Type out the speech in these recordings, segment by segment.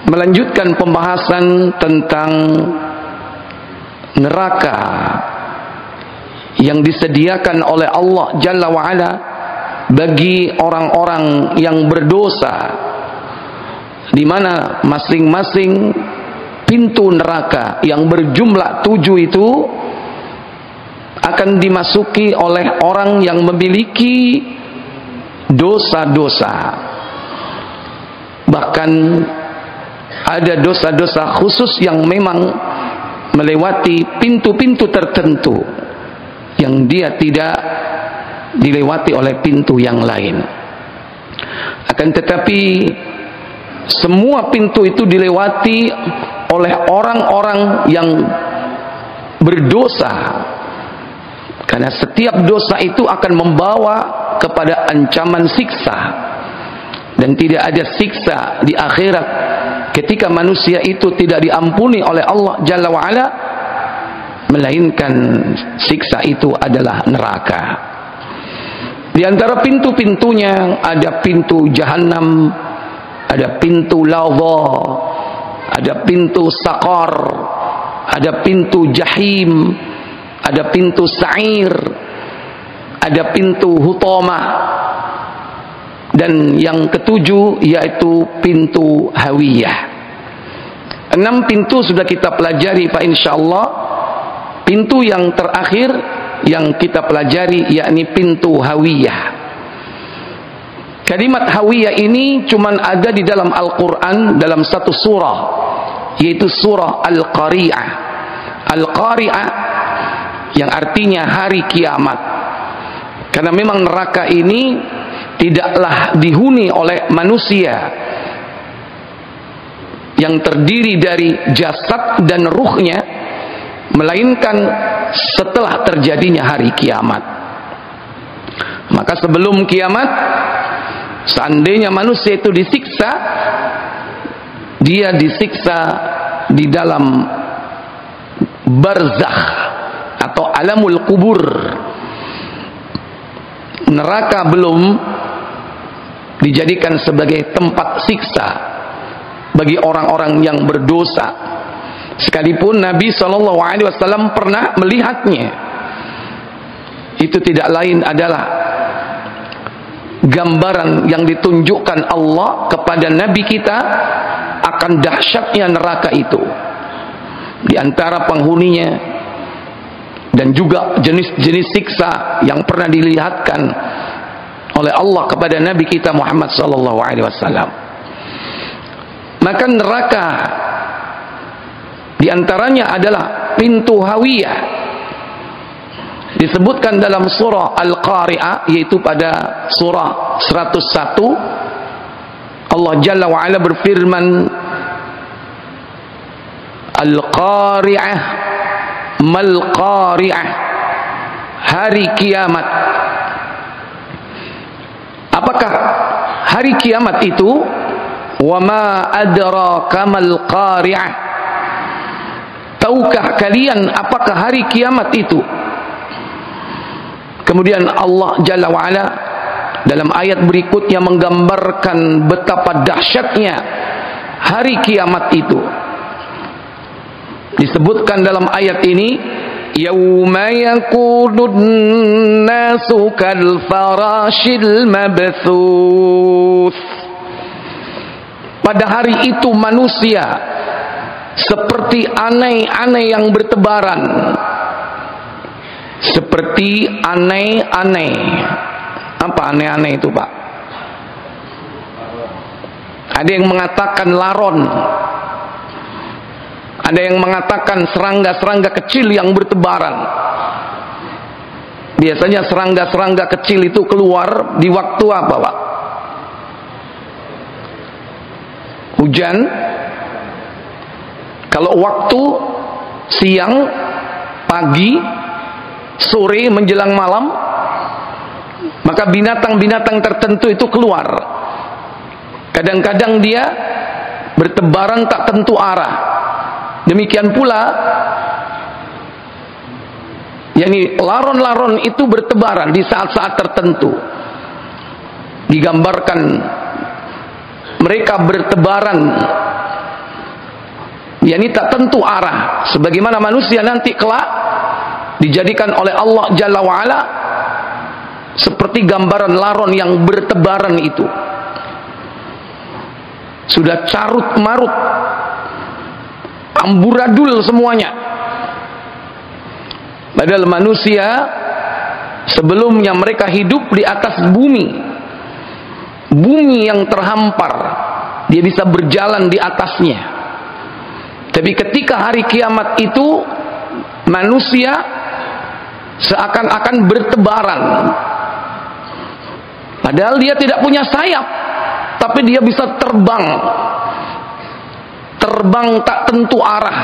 melanjutkan pembahasan tentang neraka yang disediakan oleh Allah Jalla wa'ala bagi orang-orang yang berdosa, di mana masing-masing pintu neraka yang berjumlah 7 itu akan dimasuki oleh orang yang memiliki dosa-dosa. Bahkan ada dosa-dosa khusus yang memang melewati pintu-pintu tertentu yang dia tidak dilewati oleh pintu yang lain. Akan tetapi semua pintu itu dilewati oleh orang-orang yang berdosa, karena setiap dosa itu akan membawa kepada ancaman siksa, dan tidak ada siksa di akhirat ketika manusia itu tidak diampuni oleh Allah Jalla wa'ala, melainkan siksa itu adalah neraka. Di antara pintu-pintunya ada pintu Jahannam, ada pintu Ladha, ada pintu Saqar, ada pintu Jahim, ada pintu Sa'ir, ada pintu Hutamah, dan yang ketujuh yaitu pintu Hawiyah. 6 pintu sudah kita pelajari Pak, insyaallah. Pintu yang terakhir yang kita pelajari yakni pintu Hawiyah. Kalimat Hawiyah ini cuman ada di dalam Al-Quran dalam satu surah, yaitu surah Al-Qari'ah. Al-Qari'ah yang artinya hari kiamat, karena memang neraka ini tidaklah dihuni oleh manusia yang terdiri dari jasad dan ruhnya, melainkan setelah terjadinya hari kiamat. Maka sebelum kiamat, seandainya manusia itu disiksa, dia disiksa di dalam barzakh atau alamul kubur. Neraka belum dijadikan sebagai tempat siksa bagi orang-orang yang berdosa, sekalipun Nabi SAW pernah melihatnya. Itu tidak lain adalah gambaran yang ditunjukkan Allah kepada Nabi kita akan dahsyatnya neraka itu, di antara penghuninya dan juga jenis-jenis siksa yang pernah dilihatkan oleh Allah kepada Nabi kita Muhammad SAW. Maka neraka di antaranya adalah pintu Hawiyah, disebutkan dalam surah Al-Qari'ah, yaitu pada surah 101. Allah Jalla wa'ala berfirman, Al-Qari'ah mal Qari'ah, hari kiamat. Apakah hari kiamat itu? Wa ma adraka mal Qari'ah, tahukah kalian apakah hari kiamat itu? Kemudian Allah Jalla wa'ala dalam ayat berikutnya menggambarkan betapa dahsyatnya hari kiamat itu. Disebutkan dalam ayat ini, yauma yakunun nasu kal farashil mabthuth. Pada hari itu manusia seperti anai-anai yang bertebaran. Seperti anai-anai. Apa anai-anai itu, Pak? Ada yang mengatakan laron, ada yang mengatakan serangga-serangga kecil yang bertebaran. Biasanya serangga-serangga kecil itu keluar di waktu apa, Pak? Hujan. Kalau waktu siang, pagi, sore menjelang malam, maka binatang-binatang tertentu itu keluar. Kadang-kadang dia bertebaran tak tentu arah. Demikian pula, yakni laron-laron itu bertebaran di saat-saat tertentu. Digambarkan mereka bertebaran yakni tak tentu arah, sebagaimana manusia nanti kelak dijadikan oleh Allah Jalla wa'ala seperti gambaran laron yang bertebaran itu, sudah carut marut, amburadul semuanya. Padahal manusia sebelumnya mereka hidup di atas bumi yang terhampar, dia bisa berjalan di atasnya. Tapi ketika hari kiamat itu, manusia seakan-akan bertebaran, padahal dia tidak punya sayap, tapi dia bisa terbang tak tentu arah,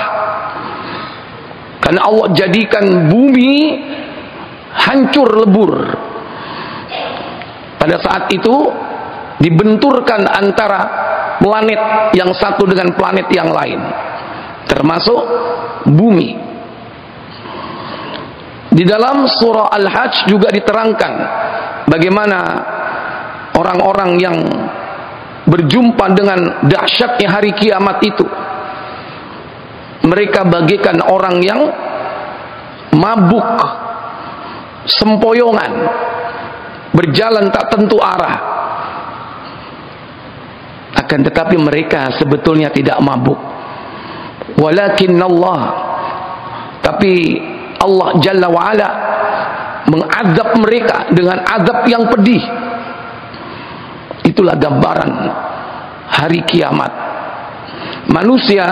karena Allah jadikan bumi hancur lebur. Pada saat itu dibenturkan antara planet yang satu dengan planet yang lain, termasuk bumi. Di dalam surah Al-Hajj juga diterangkan bagaimana orang-orang yang berjumpa dengan dahsyatnya hari kiamat itu, mereka bagaikan orang yang mabuk, sempoyongan, berjalan tak tentu arah. Akan tetapi mereka sebetulnya tidak mabuk. Walakin Allah, tapi Allah Jalla wa'ala mengadab mereka dengan adab yang pedih. Itulah gambaran hari kiamat. Manusia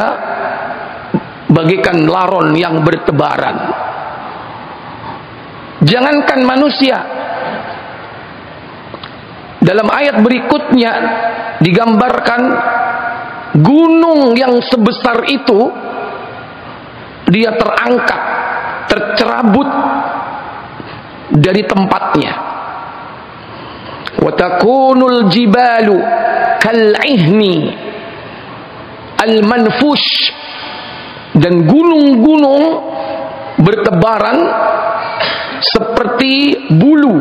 bagaikan laron yang bertebaran. Jangankan manusia, dalam ayat berikutnya digambarkan gunung yang sebesar itu, dia terangkat, tercerabut dari tempatnya. Wa takunul jibalu kal'ihni al-manfush, dan gunung-gunung bertebaran seperti bulu.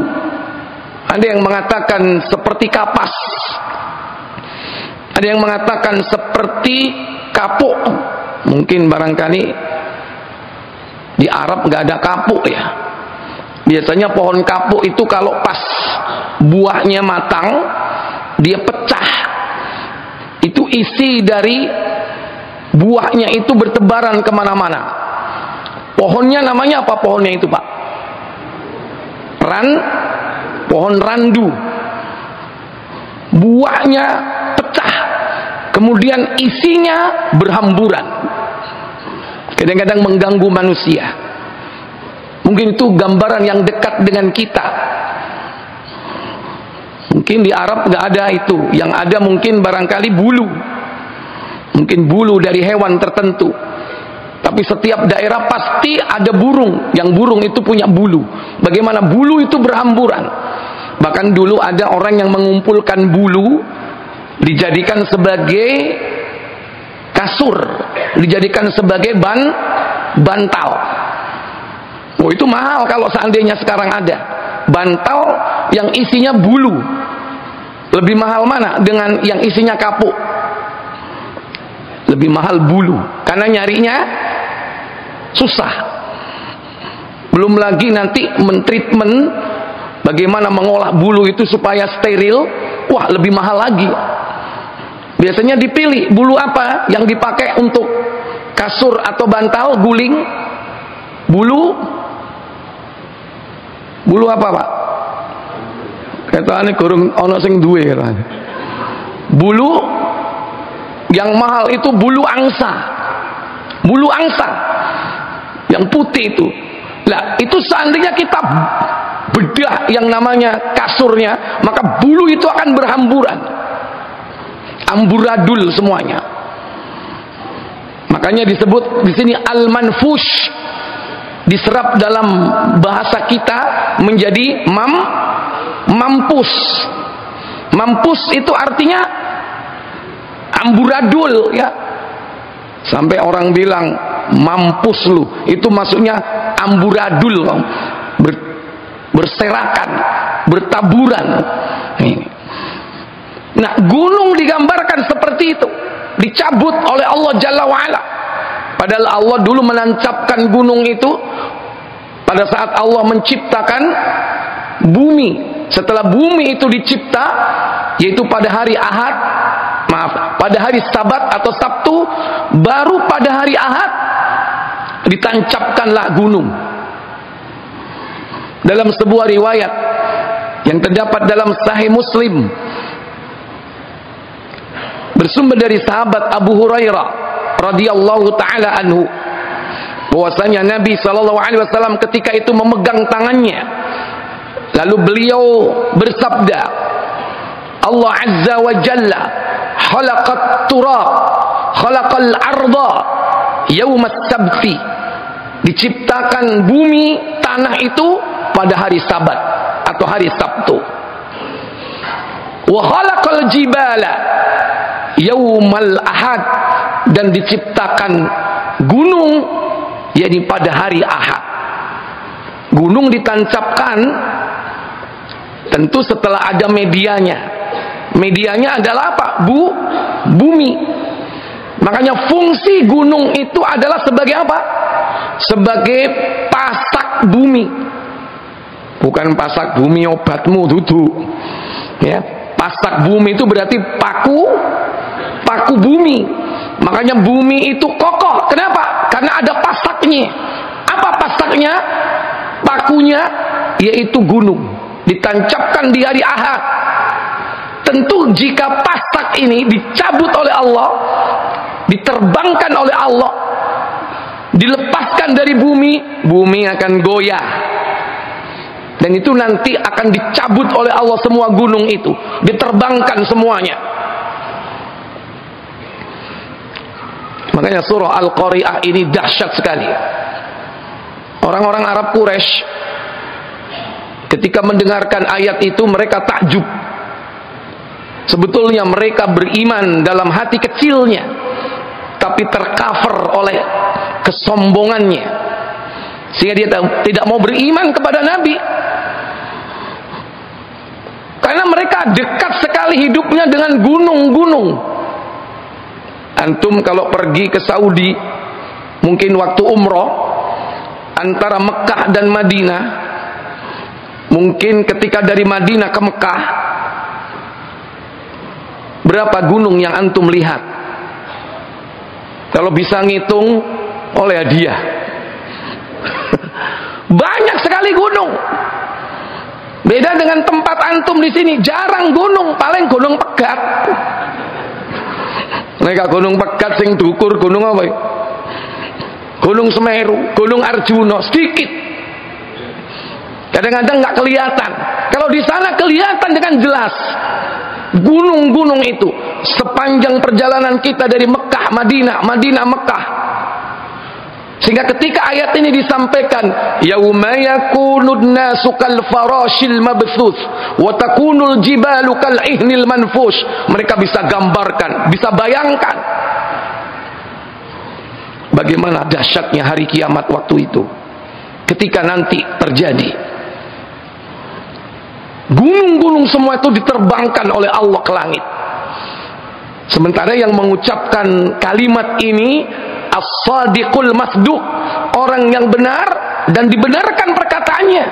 Ada yang mengatakan seperti kapas, ada yang mengatakan seperti kapuk. Mungkin barangkali di Arab nggak ada kapuk ya. Biasanya pohon kapuk itu kalau pas buahnya matang, dia pecah. Itu isi dari buahnya itu bertebaran kemana-mana. Pohonnya namanya apa pohonnya itu, Pak? Pohon randu. Buahnya pecah, kemudian isinya berhamburan. Kadang-kadang mengganggu manusia. Mungkin itu gambaran yang dekat dengan kita. Mungkin di Arab nggak ada itu. Yang ada mungkin barangkali bulu. Mungkin bulu dari hewan tertentu. Tapi setiap daerah pasti ada burung. Yang burung itu punya bulu. Bagaimana bulu itu berhamburan. Bahkan dulu ada orang yang mengumpulkan bulu, dijadikan sebagai kasur, dijadikan sebagai bantal. Oh, itu mahal kalau seandainya sekarang ada bantal yang isinya bulu. Lebih mahal mana dengan yang isinya kapuk? Lebih mahal bulu, karena nyarinya susah. Belum lagi nanti mentreatment, bagaimana mengolah bulu itu supaya steril. Wah, lebih mahal lagi. Biasanya dipilih bulu apa yang dipakai untuk kasur atau bantal guling. Bulu apa, Pak? Katanya kurang ono sing duwe katanya. Bulu yang mahal itu bulu angsa. Bulu angsa yang putih itu. Lah, itu seandainya kita bedah yang namanya kasurnya, maka bulu itu akan berhamburan, amburadul semuanya. Makanya disebut di sini al-manfush, diserap dalam bahasa kita menjadi mampus. Mampus itu artinya amburadul ya. Sampai orang bilang mampus lu, itu maksudnya amburadul, berserakan, bertaburan. Nah, gunung digambarkan seperti itu, dicabut oleh Allah Jalla wa'ala. Padahal Allah dulu menancapkan gunung itu pada saat Allah menciptakan bumi. Setelah bumi itu dicipta, yaitu pada hari Ahad, pada hari Sabat atau Sabtu, baru pada hari Ahad ditancapkanlah gunung. Dalam sebuah riwayat yang terdapat dalam Sahih Muslim, bersumber dari sahabat Abu Hurairah radhiyallahu taala anhu, bahwasanya Nabi SAW ketika itu memegang tangannya, lalu beliau bersabda, Allah Azza wa Jalla khalaqat turab khalaqal arda yaumas sabti, diciptakan bumi tanah itu pada hari Sabat atau hari Sabtu. Wa khalaqal jibala yaumal ahad, dan diciptakan gunung yakni pada hari Ahad. Gunung ditancapkan tentu setelah ada medianya. Medianya adalah apa? Bumi. Makanya fungsi gunung itu adalah sebagai apa? Sebagai pasak bumi. Bukan pasak bumi obatmu duduk. Ya, pasak bumi itu berarti paku bumi. Makanya bumi itu kokoh. Kenapa? Karena ada pasaknya. Apa pasaknya? Pakunya yaitu gunung. Ditancapkan di hari Ahad. Tentu jika pasak ini dicabut oleh Allah, diterbangkan oleh Allah, dilepaskan dari bumi, bumi akan goyah. Dan itu nanti akan dicabut oleh Allah semua gunung itu, diterbangkan semuanya. Makanya surah Al-Qari'ah ini dahsyat sekali. Orang-orang Arab Quraisy ketika mendengarkan ayat itu mereka takjub. Sebetulnya mereka beriman dalam hati kecilnya, tapi tercover oleh kesombongannya, sehingga dia tidak mau beriman kepada Nabi. Karena mereka dekat sekali hidupnya dengan gunung-gunung. Antum kalau pergi ke Saudi, mungkin waktu umroh, antara Mekah dan Madinah, mungkin ketika dari Madinah ke Mekah, berapa gunung yang antum lihat? Kalau bisa ngitung oleh hadiah. Banyak sekali gunung. Beda dengan tempat antum di sini, jarang gunung, paling gunung pegat. Mereka gunung pegat sing dukur gunung apa? Gunung Semeru, gunung Arjuna, sedikit. Kadang-kadang nggak kelihatan. Kalau di sana kelihatan dengan jelas. Gunung-gunung itu sepanjang perjalanan kita dari Mekah, Madinah, Madinah, Mekah. Sehingga ketika ayat ini disampaikan, yauma yakunun nasu kal farashil mabthuth wa takunul jibalu kal ihnil manfush, mereka bisa gambarkan, bisa bayangkan bagaimana dahsyatnya hari kiamat waktu itu. Ketika nanti terjadi, gunung-gunung semua itu diterbangkan oleh Allah ke langit. Sementara yang mengucapkan kalimat ini as-sadiqul masduq, orang yang benar dan dibenarkan perkataannya.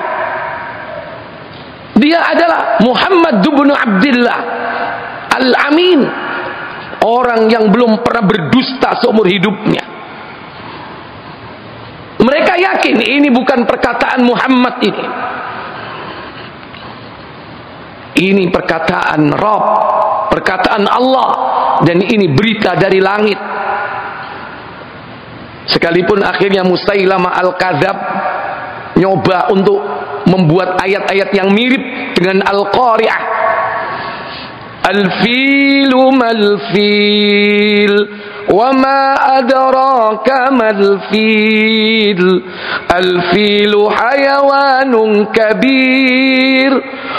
Dia adalah Muhammad bin Abdullah Al-Amin, orang yang belum pernah berdusta seumur hidupnya. Mereka yakin ini bukan perkataan Muhammad ini. Ini perkataan Rabb, perkataan Allah, dan ini berita dari langit. Sekalipun akhirnya Musailamah Al-Kadzab nyoba untuk membuat ayat-ayat yang mirip dengan Al-Qari'ah. Al-filu mal-fil wa ma adraka mal-fil. Al-filu hayawanun kabir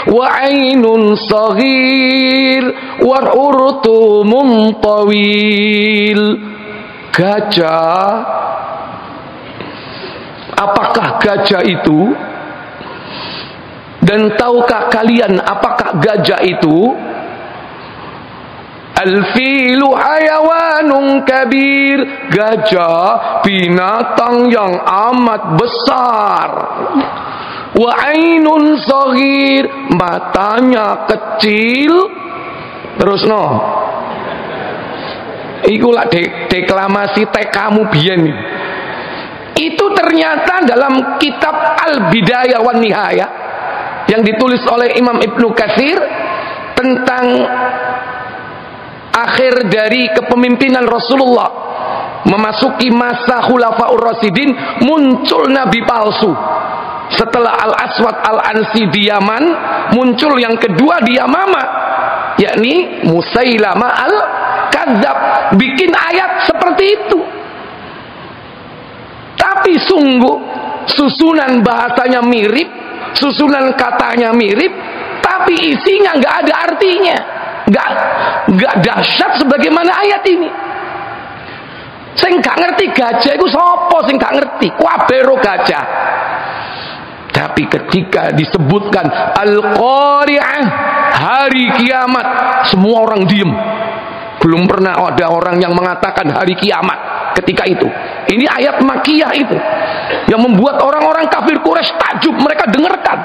wa ainun saghir wa urtumun tawil. Gajah. Apakah gajah itu? Dan tahukah kalian apakah gajah itu? Al-filu hayawanun kabir. Gajah binatang yang amat besar. Wa ainun saghir, matanya kecil. Terus no. Iku lah deklamasi tekamu biyen. Itu ternyata dalam kitab Al-Bidayah wan Nihayah yang ditulis oleh Imam Ibnu Katsir tentang akhir dari kepemimpinan Rasulullah, memasuki masa Khulafaur Rasyidin, muncul nabi palsu. Setelah Al-Aswad Al-Ansi di Yaman, muncul yang kedua di Yamama, yakni Musailamah Al-Kadzab, bikin ayat seperti itu. Tapi sungguh susunan bahasanya mirip, susunan katanya mirip, tapi isinya nggak ada artinya, nggak dahsyat sebagaimana ayat ini. Sing nggak ngerti gajah itu sopo, sing nggak ngerti kuabero gajah. Tapi ketika disebutkan Al-Qari'ah, hari kiamat, semua orang diem. Belum pernah ada orang yang mengatakan hari kiamat ketika itu. Ini ayat Makkiyah itu yang membuat orang-orang kafir Quraisy takjub, mereka dengarkan.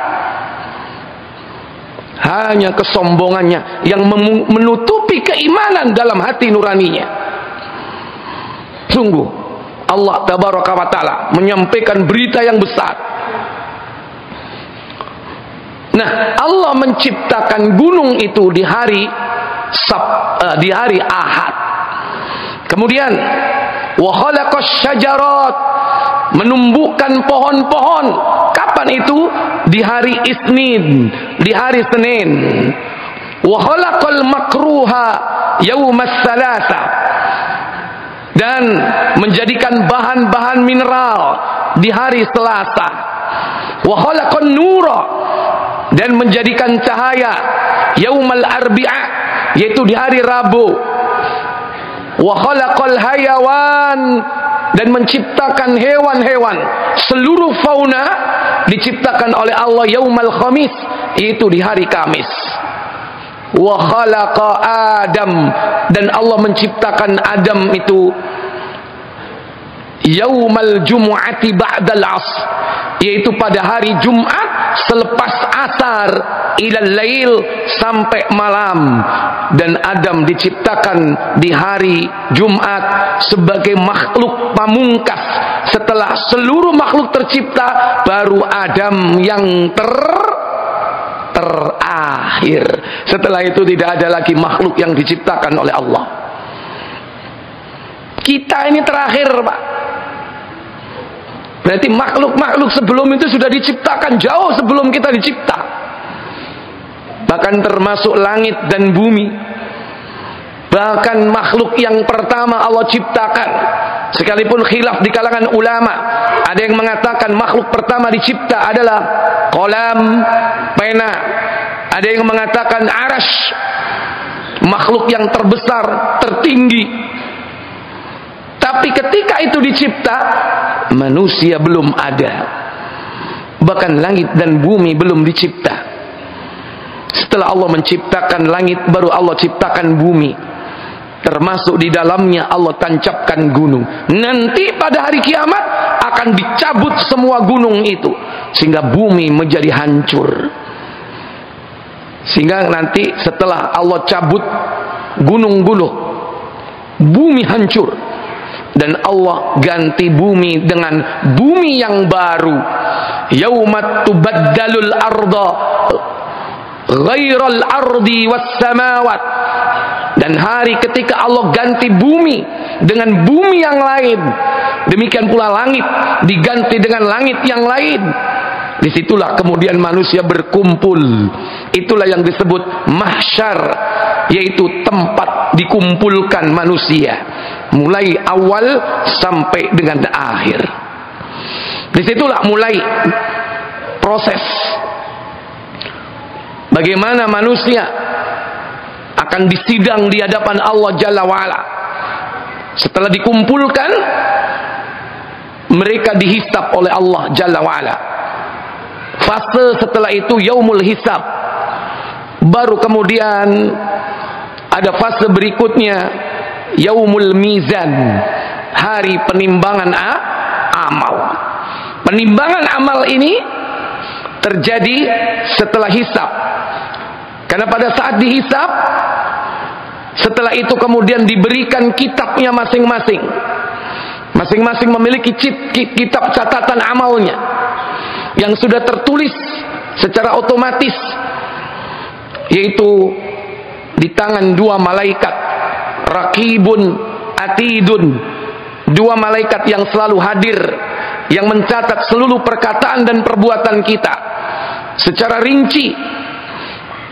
Hanya kesombongannya yang menutupi keimanan dalam hati nuraninya. Sungguh Allah Tabaraka wa Ta'ala menyampaikan berita yang besar. Nah, Allah menciptakan gunung itu di hari Ahad. Kemudian wa khalaqas syajarat, menumbuhkan pohon-pohon. Kapan itu? Di hari Isnin, di hari Senin. Wa khalaqal makruha yaumas salasa, dan menjadikan bahan-bahan mineral di hari Selasa. Wa khalaqan nura, dan menjadikan cahaya yaumal arbi'a, yaitu di hari Rabu. Wa khalaqal hayawan, dan menciptakan hewan-hewan, seluruh fauna diciptakan oleh Allah yaumal khamis, yaitu di hari Kamis. Wa khalaqa Adam, dan Allah menciptakan Adam itu yaumal jumu'ati ba'dal asr, yaitu pada hari Jumat selepas asar, ilal lail, sampai malam. Dan Adam diciptakan di hari Jumat sebagai makhluk pamungkas. Setelah seluruh makhluk tercipta, baru Adam yang terakhir. Setelah itu tidak ada lagi makhluk yang diciptakan oleh Allah. Kita ini terakhir, Pak. Berarti makhluk-makhluk sebelum itu sudah diciptakan jauh sebelum kita dicipta. Bahkan termasuk langit dan bumi. Bahkan makhluk yang pertama Allah ciptakan, sekalipun khilaf di kalangan ulama, ada yang mengatakan makhluk pertama dicipta adalah kolam, pena. Ada yang mengatakan arash, makhluk yang terbesar, tertinggi. Tapi ketika itu dicipta, manusia belum ada. Bahkan langit dan bumi belum dicipta. Setelah Allah menciptakan langit, baru Allah ciptakan bumi. Termasuk di dalamnya Allah tancapkan gunung. Nanti pada hari kiamat akan dicabut semua gunung itu, sehingga bumi menjadi hancur. Sehingga nanti setelah Allah cabut gunung-gunung, bumi hancur. Dan Allah ganti bumi dengan bumi yang baru. Yaumat tubaddalul arda ghairal ardi was samawat. Dan hari ketika Allah ganti bumi dengan bumi yang lain, demikian pula langit diganti dengan langit yang lain. Disitulah kemudian manusia berkumpul. Itulah yang disebut mahsyar, yaitu tempat dikumpulkan manusia, mulai awal sampai dengan akhir. Disitulah mulai proses bagaimana manusia akan disidang di hadapan Allah Jalla wa'ala. Setelah dikumpulkan, mereka dihisab oleh Allah Jalla wa'ala. Fase setelah itu yaumul hisab. Baru kemudian Ada fase berikutnya, yaumul mizan, hari penimbangan amal. Penimbangan amal ini terjadi setelah hisab. Karena pada saat dihisab, setelah itu kemudian diberikan kitabnya masing-masing. Masing-masing memiliki kitab catatan amalnya yang sudah tertulis secara otomatis, yaitu di tangan dua malaikat, raqibun atidun, dua malaikat yang selalu hadir, yang mencatat seluruh perkataan dan perbuatan kita secara rinci.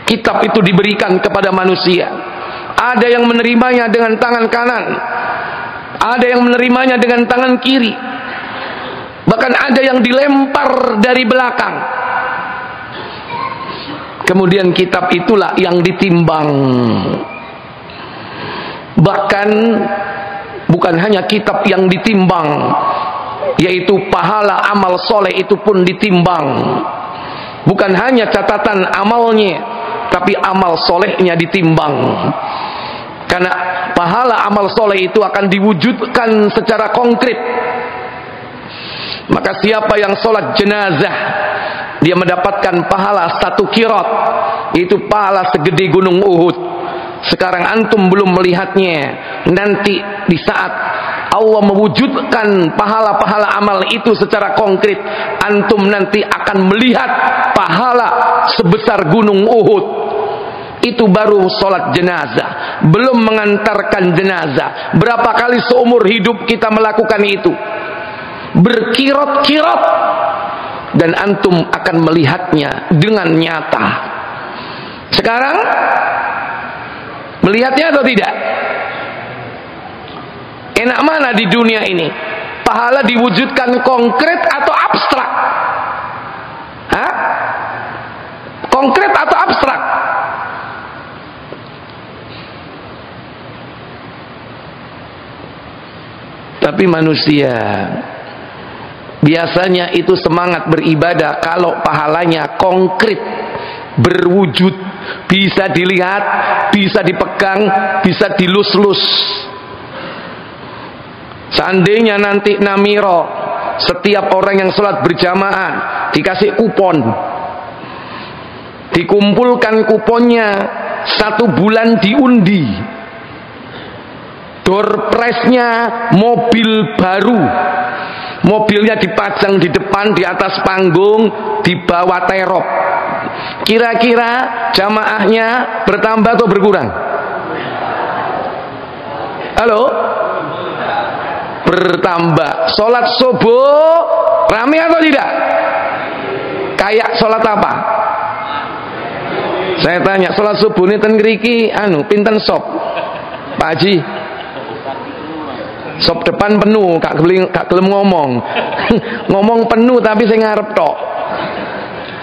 Kitab itu diberikan kepada manusia. Ada yang menerimanya dengan tangan kanan, ada yang menerimanya dengan tangan kiri, bahkan ada yang dilempar dari belakang. Kemudian kitab itulah yang ditimbang. Bahkan bukan hanya kitab yang ditimbang, yaitu pahala amal soleh itu pun ditimbang. Bukan hanya catatan amalnya, tapi amal solehnya ditimbang. Karena pahala amal soleh itu akan diwujudkan secara konkret. Maka siapa yang sholat jenazah, dia mendapatkan pahala 1 qirat, yaitu pahala segede gunung Uhud. Sekarang antum belum melihatnya. Nanti di saat Allah mewujudkan pahala-pahala amal itu secara konkret, antum nanti akan melihat pahala sebesar gunung Uhud. Itu baru sholat jenazah, belum mengantarkan jenazah. Berapa kali seumur hidup kita melakukan itu, berkirot-kirot, dan antum akan melihatnya dengan nyata. Sekarang melihatnya atau tidak? Enak mana di dunia ini? Pahala diwujudkan konkret atau abstrak? Hah? Konkret atau abstrak? Tapi manusia biasanya itu semangat beribadah kalau pahalanya konkret, berwujud, bisa dilihat, bisa dipegang, bisa dilus-lus. Seandainya nanti namiro, setiap orang yang sholat berjamaah dikasih kupon, dikumpulkan kuponnya, 1 bulan diundi, door prize-nya mobil baru, mobilnya dipajang di depan, di atas panggung, di bawah terop. Kira-kira jamaahnya bertambah atau berkurang? Halo? Bertambah. Sholat subuh rame atau tidak? Kayak sholat apa? Saya tanya, sholat subuh ini ten ngriki pinten sop? Pak Haji, sop depan penuh, gak gelem ngomong. Ngomong penuh tapi saya ngarep tok.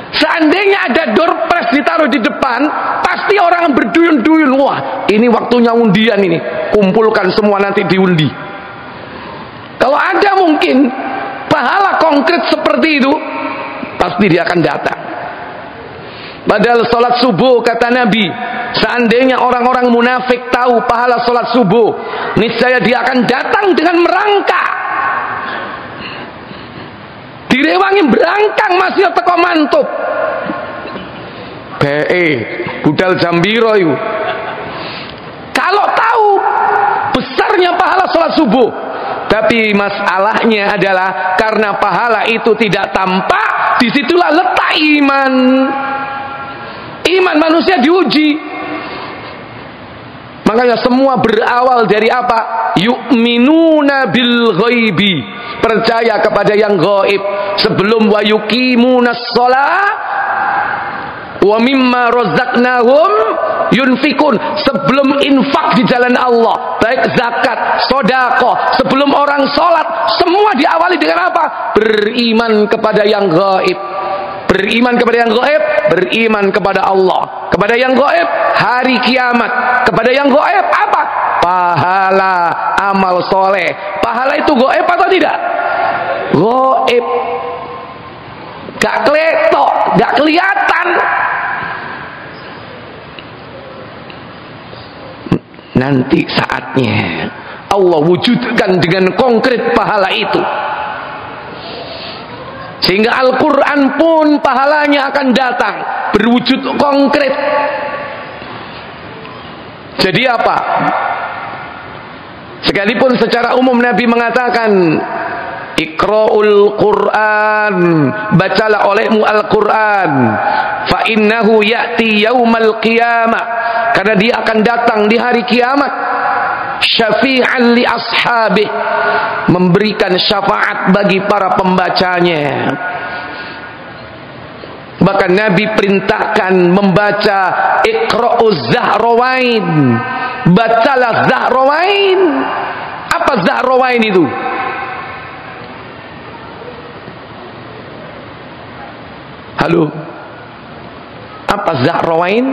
Seandainya ada door prize ditaruh di depan, pasti orang berduyun-duyun. Wah, ini waktunya undian ini. Kumpulkan semua nanti diundi. Kalau ada mungkin pahala konkret seperti itu, pasti dia akan datang. Padahal sholat subuh, kata Nabi, seandainya orang-orang munafik tahu pahala sholat subuh, niscaya dia akan datang dengan merangkak. Direwangi berangkang masih teko mantup. Budal jambiro itu. Kalau tahu besarnya pahala sholat subuh, tapi masalahnya adalah karena pahala itu tidak tampak, disitulah letak iman. Iman manusia diuji. Makanya semua berawal dari apa? Yu'minuna bil ghaibi, percaya kepada yang gaib. Sebelum wa yuqimunas shalah wa mimma razaqnahum yunfikun, sebelum infak di jalan Allah, baik zakat, sedekah, sebelum orang sholat, semua diawali dengan apa? Beriman kepada yang gaib. Beriman kepada yang gaib, beriman kepada Allah, kepada yang gaib, hari kiamat, kepada yang gaib apa? Pahala amal soleh. Pahala itu gaib atau tidak? Gaib. Gak kletok, gak kelihatan. nanti saatnya Allah wujudkan dengan konkret pahala itu, sehingga Al-Quran pun pahalanya akan datang berwujud konkret. Jadi apa? Sekalipun secara umum Nabi mengatakan Iqra'ul Quran, bacalah olehmu Al-Quran, fa innahu ya'ti yaumal qiyamah, karena dia akan datang di hari kiamat, syafi'an li ashabih, memberikan syafaat bagi para pembacanya. Bahkan Nabi perintahkan membaca Iqra'uz Zahrawain, bacalah Zahrawain. Apa Zahrawain itu? Halo, apa Zahrawain?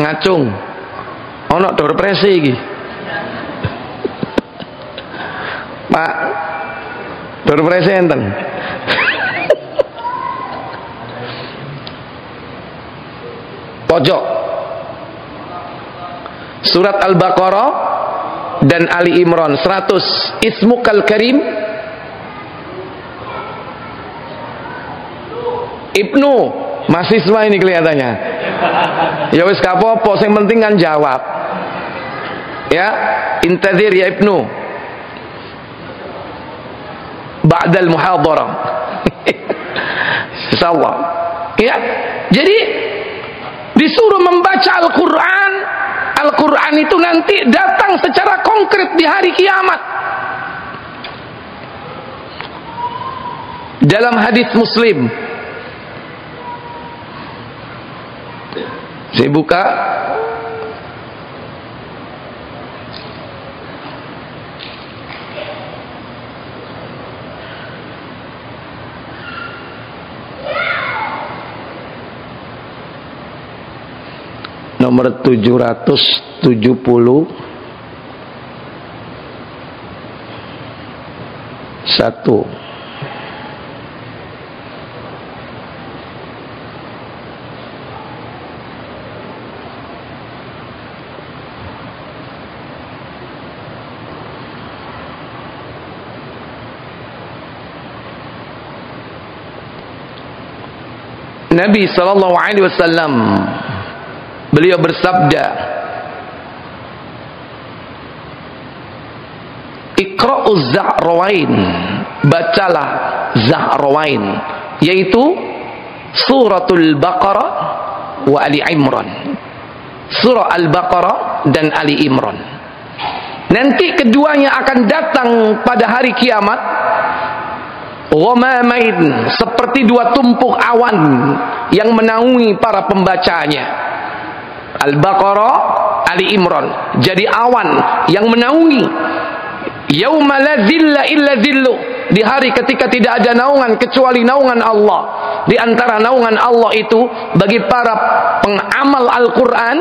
Ngacung ono dor presi iki Pak, dor presi enten. Pojok surat Al-Baqarah dan Ali Imran 100. Ismukal Karim Ibnu, mahasiswa ini kelihatannya. Ya wis kapopo, sing penting kan jawab. Ya, intadzir ya Ibnu. Ba'dal muhadharah. Insyaallah. Ya. Jadi disuruh membaca Al-Qur'an. Al-Qur'an itu nanti datang secara konkret di hari kiamat. Dalam hadis Muslim, saya buka nomor 771. Nabi sallallahu alaihi wasallam beliau bersabda, Iqra'uz Zahrawain, bacalah Zahrawain, yaitu suratul Baqarah wa Ali Imran. Surah Al-Baqarah dan Ali Imran. Nanti keduanya akan datang pada hari kiamat ghamamain, seperti dua tumpuk awan yang menaungi para pembacanya. Al-Baqarah, Ali Imran, jadi awan yang menaungi. Yauma la zilla illa zillu, di hari ketika tidak ada naungan kecuali naungan Allah. Di antara naungan Allah itu bagi para pengamal Al-Quran,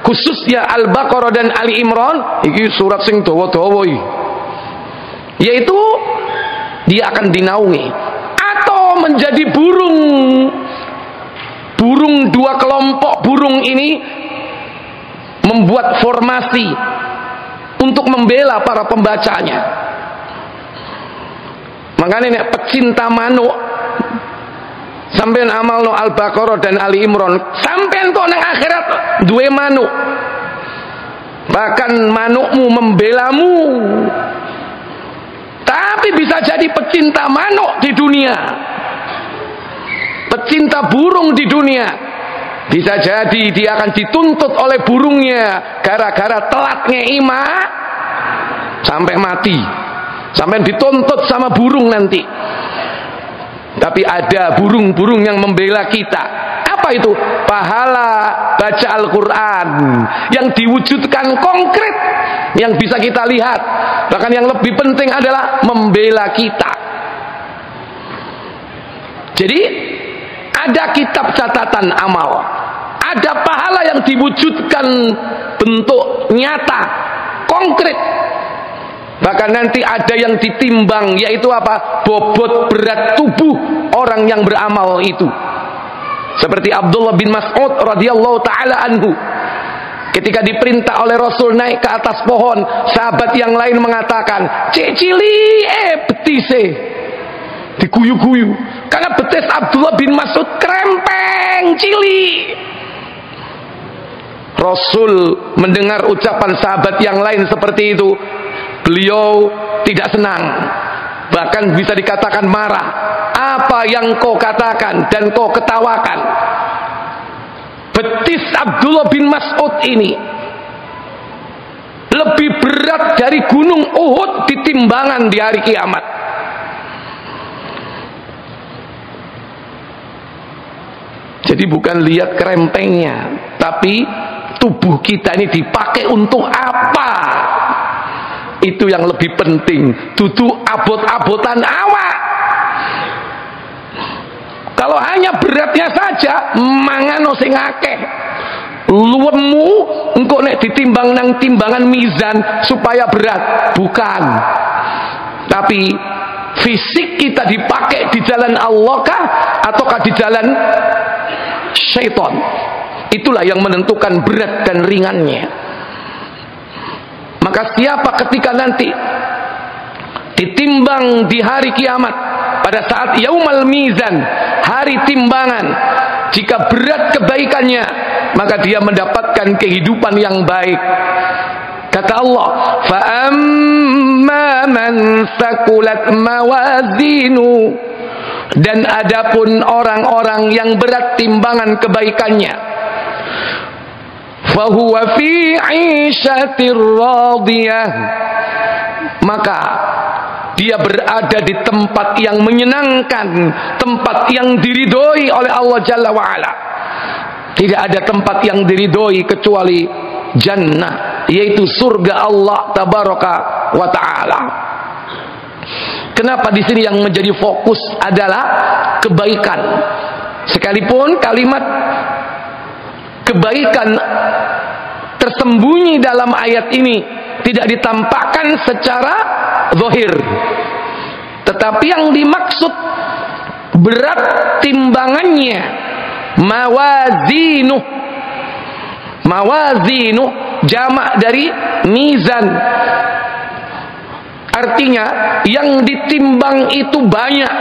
khususnya Al-Baqarah dan Ali Imran, iki surat sing dawa-dawa iki, yaitu dia akan dinaungi atau menjadi burung. Burung, dua kelompok burung ini membuat formasi untuk membela para pembacanya. Makanya nek pecinta manuk, sampean amalno Al-Baqarah dan Ali Imran, sampean kok nang akhirat duwe manuk, bahkan manukmu membelamu. Tapi bisa jadi pecinta manuk di dunia, pecinta burung di dunia, bisa jadi dia akan dituntut oleh burungnya gara-gara telatnya ima sampai mati, sampai dituntut sama burung nanti. Tapi ada burung-burung yang membela kita. Apa itu? Pahala baca Al-Quran yang diwujudkan konkret, yang bisa kita lihat. Bahkan yang lebih penting adalah membela kita. Jadi ada kitab catatan amal, ada pahala yang diwujudkan bentuk nyata, konkret. Bahkan nanti ada yang ditimbang, yaitu apa? Bobot berat tubuh orang yang beramal itu. Seperti Abdullah bin Mas'ud radhiyallahu taala anhu, Ketika diperintah oleh Rasul naik ke atas pohon, sahabat yang lain mengatakan, "Cek cili betise." Diguyu-guyu. Karena betis Abdullah bin Mas'ud krempeng cili. Rasul mendengar ucapan sahabat yang lain seperti itu, beliau tidak senang, bahkan bisa dikatakan marah. Apa yang kau katakan dan kau ketawakan? Betis Abdullah bin Mas'ud ini lebih berat dari gunung Uhud di timbangan di hari kiamat. Jadi bukan lihat kerempengnya, tapi tubuh kita ini dipakai untuk apa? Itu yang lebih penting. Duduk abot-abotan awak. Kalau hanya beratnya saja, mangano sing akeh. Luwemu engko nek ditimbang nang timbangan mizan supaya berat, bukan. Tapi fisik kita dipakai di jalan Allah kah ataukah di jalan syaitan? Itulah yang menentukan berat dan ringannya. Maka siapa ketika nanti ditimbang di hari kiamat, pada saat yaumal mizan, hari timbangan, jika berat kebaikannya, maka dia mendapatkan kehidupan yang baik. Kata Allah, fa amma man saqulat mawazinu, dan adapun orang-orang yang berat timbangan kebaikannya, fahuwa fi 'ishatir radiyah, maka dia berada di tempat yang menyenangkan, tempat yang diridhoi oleh Allah Jalla wa'ala. Tidak ada tempat yang diridhoi kecuali jannah, yaitu surga Allah Tabaraka wa ta'ala. Kenapa di sini yang menjadi fokus adalah kebaikan? Sekalipun kalimat kebaikan tersembunyi dalam ayat ini tidak ditampakkan secara zahir, tetapi yang dimaksud berat timbangannya, mawazinu. Mawazinu jamak dari mizan, artinya yang ditimbang itu banyak,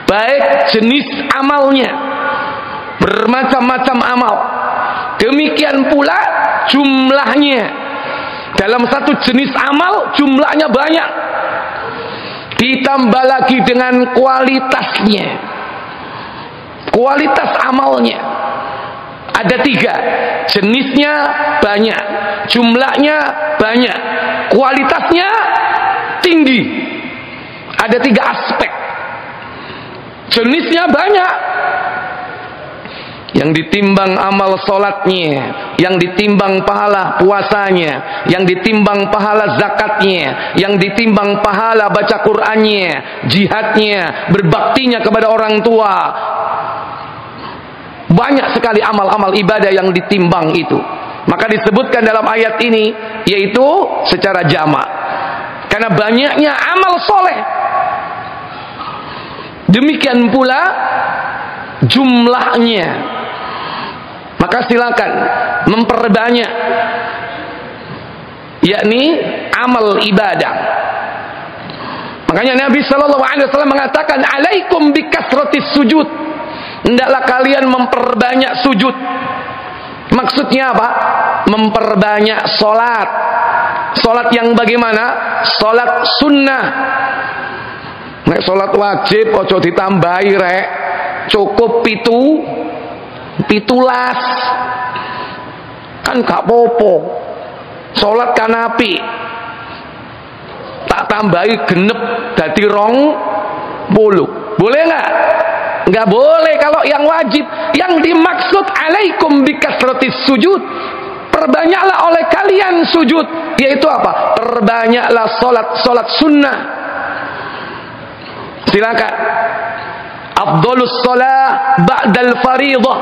baik jenis amalnya, bermacam-macam amal, demikian pula jumlahnya. Dalam satu jenis amal jumlahnya banyak, ditambah lagi dengan kualitasnya. Kualitas amalnya ada 3, jenisnya banyak, jumlahnya banyak, kualitasnya tinggi. Ada 3 aspek. Jenisnya banyak, yang ditimbang amal solatnya, yang ditimbang pahala puasanya, yang ditimbang pahala zakatnya, yang ditimbang pahala baca Qur'annya, jihadnya, berbaktinya kepada orang tua. Banyak sekali amal-amal ibadah yang ditimbang itu. Maka disebutkan dalam ayat ini, yaitu secara jamak, karena banyaknya amal soleh. Demikian pula jumlahnya. Maka silakan memperbanyak, yakni amal ibadah. Makanya Nabi SAW mengatakan, alaikum bikasratis sujud, hendaklah kalian memperbanyak sujud. Maksudnya apa? Memperbanyak solat. Solat yang bagaimana? Solat sunnah. Nek solat wajib ojo ditambahi rek, cukup 17 kan gak popo. Sholat kan api, tak tambahi genep dadi 20, boleh nggak? Nggak boleh kalau yang wajib. Yang dimaksud alaikum bikasratis sujud, perbanyaklah oleh kalian sujud, yaitu apa? Perbanyaklah sholat sunnah. Silakan. Afdhalus shalah ba'dal fariḍah,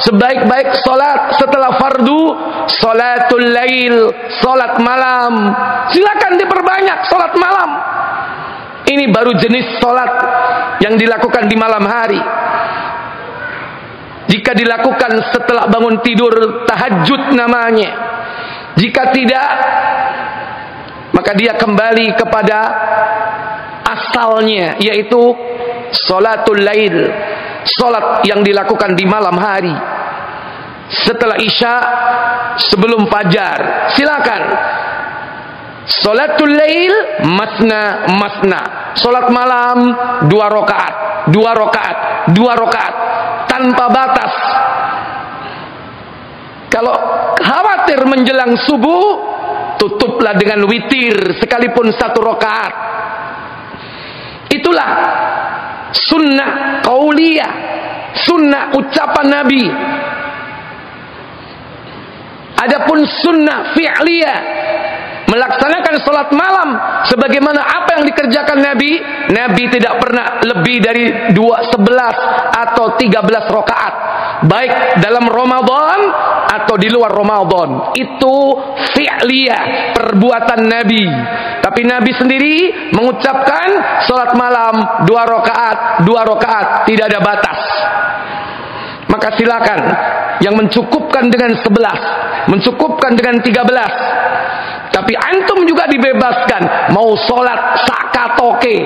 sebaik-baik salat setelah fardu salatul lail, salat malam. Silakan diperbanyak salat malam. Ini baru jenis salat yang dilakukan di malam hari. Jika dilakukan setelah bangun tidur, tahajud namanya. Jika tidak, maka dia kembali kepada asalnya, yaitu salatul lail, salat yang dilakukan di malam hari. Setelah isya, sebelum fajar, silakan. Salatul lail masna masna, salat malam 2 rakaat, 2 rakaat, 2 rakaat, tanpa batas. Kalau khawatir menjelang subuh, tutuplah dengan witir sekalipun 1 rakaat. Itulah sunnah qauliyah, sunnah ucapan Nabi. Adapun sunnah fi'liyah, melaksanakan salat malam sebagaimana apa yang dikerjakan Nabi. Nabi tidak pernah lebih dari 11 atau 13 rakaat, baik dalam Ramadan atau di luar Ramadan. Itu fi'liyah, perbuatan Nabi. Tapi Nabi sendiri mengucapkan salat malam 2 rakaat, 2 rakaat, tidak ada batas. Maka silakan yang mencukupkan dengan 11, mencukupkan dengan 13. Tapi antum juga dibebaskan mau sholat sakatoke.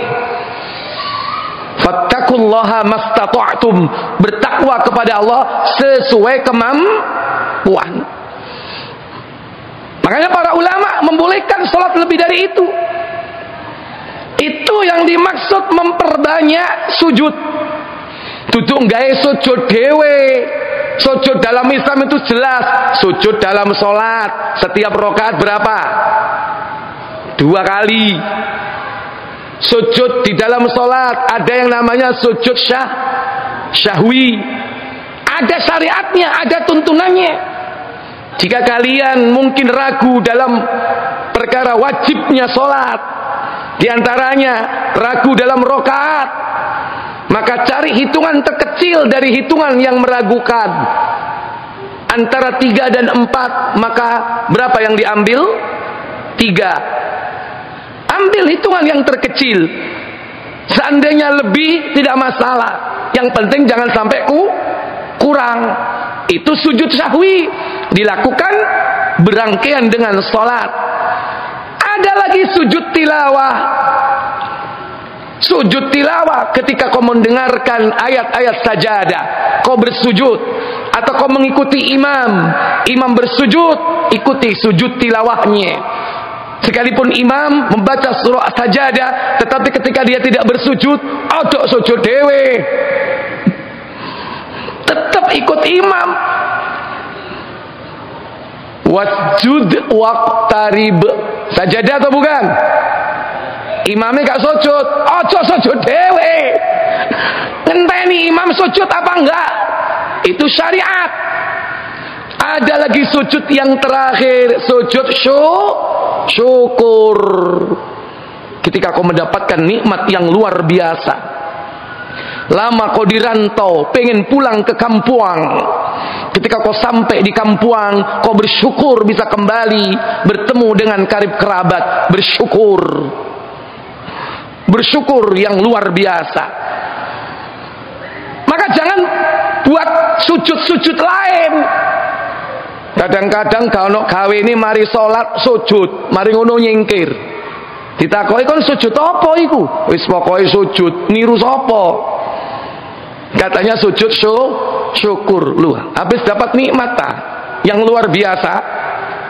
Fattakullaha mastata'tum, bertakwa kepada Allah sesuai kemampuan. Makanya para ulama membolehkan sholat lebih dari itu. Itu yang dimaksud memperbanyak sujud. Duduk gawe sujud dewe. Sujud dalam Islam itu jelas. Sujud dalam sholat setiap rakaat berapa? 2 kali. Sujud di dalam sholat ada yang namanya sujud syahwi. Ada syariatnya, ada tuntunannya. Jika kalian mungkin ragu dalam perkara wajibnya sholat, diantaranya ragu dalam rakaat, maka cari hitungan terkecil dari hitungan yang meragukan. Antara 3 dan 4, maka berapa yang diambil? 3. Ambil hitungan yang terkecil. Seandainya lebih, tidak masalah. Yang penting jangan sampai kurang. Itu sujud syahwi, dilakukan berangkaian dengan sholat. Ada lagi sujud tilawah. Sujud tilawah ketika kau mendengarkan ayat-ayat sajadah, kau bersujud, atau kau mengikuti imam bersujud, ikuti sujud tilawahnya. Sekalipun imam membaca surah sajadah, tetapi ketika dia tidak bersujud, odok sujud dewe, tetap ikut imam. Wasjud waqtarib, sajadah atau bukan? Imamnya gak sujud, ojo sujud dewe. Ngenteni imam sujud apa enggak? Itu syariat. Ada lagi sujud yang terakhir, sujud syukur. Ketika kau mendapatkan nikmat yang luar biasa, lama kau dirantau, pengen pulang ke kampung. Ketika kau sampai di kampung, kau bersyukur bisa kembali bertemu dengan karib kerabat. Bersyukur yang luar biasa. Maka jangan buat sujud-sujud lain. Kadang-kadang kalau gawe ini mari sholat sujud, mari ngono nyingkir. Ditakoki kon sujud apa iku? Wis pokoke sujud, niru sapa? Katanya sujud syukur. Lu habis dapat nikmat ta yang luar biasa.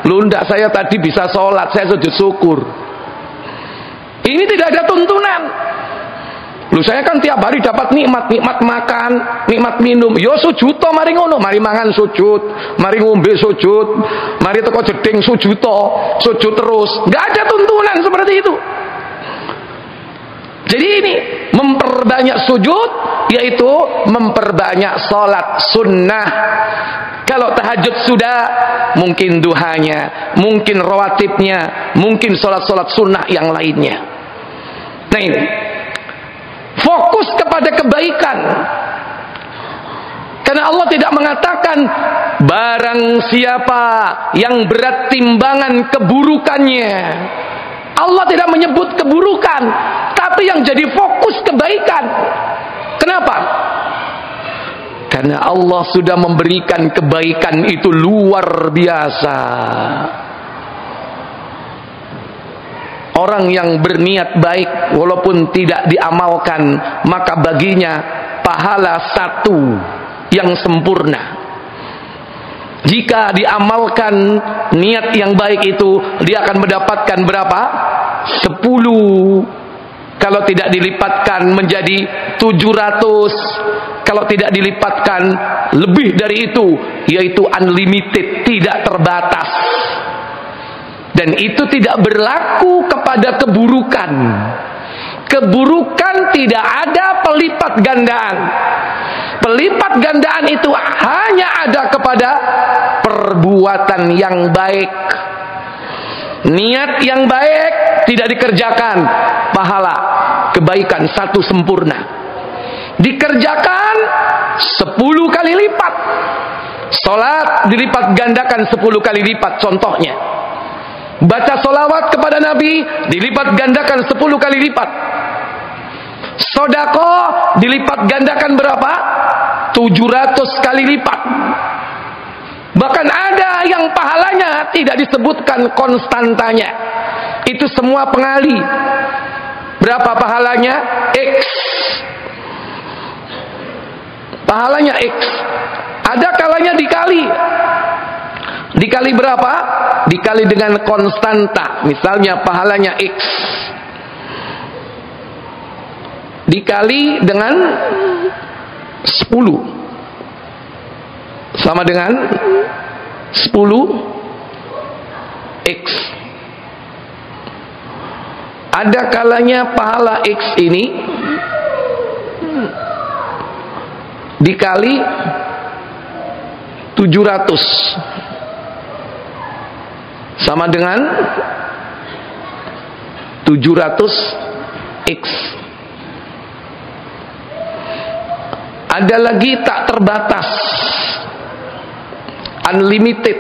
Lu ndak, saya tadi bisa sholat, saya sujud syukur. Ini tidak ada tuntunan. Lu saya kan tiap hari dapat nikmat makan, nikmat minum. Yo sujud to mari ngono, mari mangan sujud, mari ngombe sujud, mari teko jeding sujud terus. Enggak ada tuntunan seperti itu. Jadi ini memperbanyak sujud, yaitu memperbanyak salat sunnah. Kalau tahajud sudah, mungkin duhanya, mungkin rawatibnya, mungkin salat-salat sunnah yang lainnya. Nah ini, fokus kepada kebaikan. Karena Allah tidak mengatakan barang siapa yang berat timbangan keburukannya. Allah tidak menyebut keburukan, tapi yang jadi fokus kebaikan. Kenapa? Karena Allah sudah memberikan kebaikan itu luar biasa. Orang yang berniat baik walaupun tidak diamalkan, maka baginya pahala satu yang sempurna. Jika diamalkan niat yang baik itu, dia akan mendapatkan berapa? 10. Kalau tidak dilipatkan menjadi 700. Kalau tidak dilipatkan lebih dari itu, yaitu unlimited, tidak terbatas. Dan itu tidak berlaku kepada keburukan. Keburukan tidak ada pelipat gandaan. Pelipat gandaan itu hanya ada kepada perbuatan yang baik. Niat yang baik tidak dikerjakan, pahala kebaikan satu sempurna. Dikerjakan 10 kali lipat. Salat dilipat gandakan 10 kali lipat, contohnya. Baca solawat kepada Nabi dilipat gandakan 10 kali lipat. Sedekah dilipat gandakan berapa? 700 kali lipat. Bahkan ada yang pahalanya tidak disebutkan konstantanya. Itu semua pengali. Berapa pahalanya? X. Pahalanya X. Ada kalanya dikali. Dikali berapa? Dikali dengan konstanta. Misalnya pahalanya X. Dikali dengan 10. Sama dengan 10 X. Ada kalanya pahala X ini dikali 700 sama dengan 700 X. Ada lagi tak terbatas, unlimited,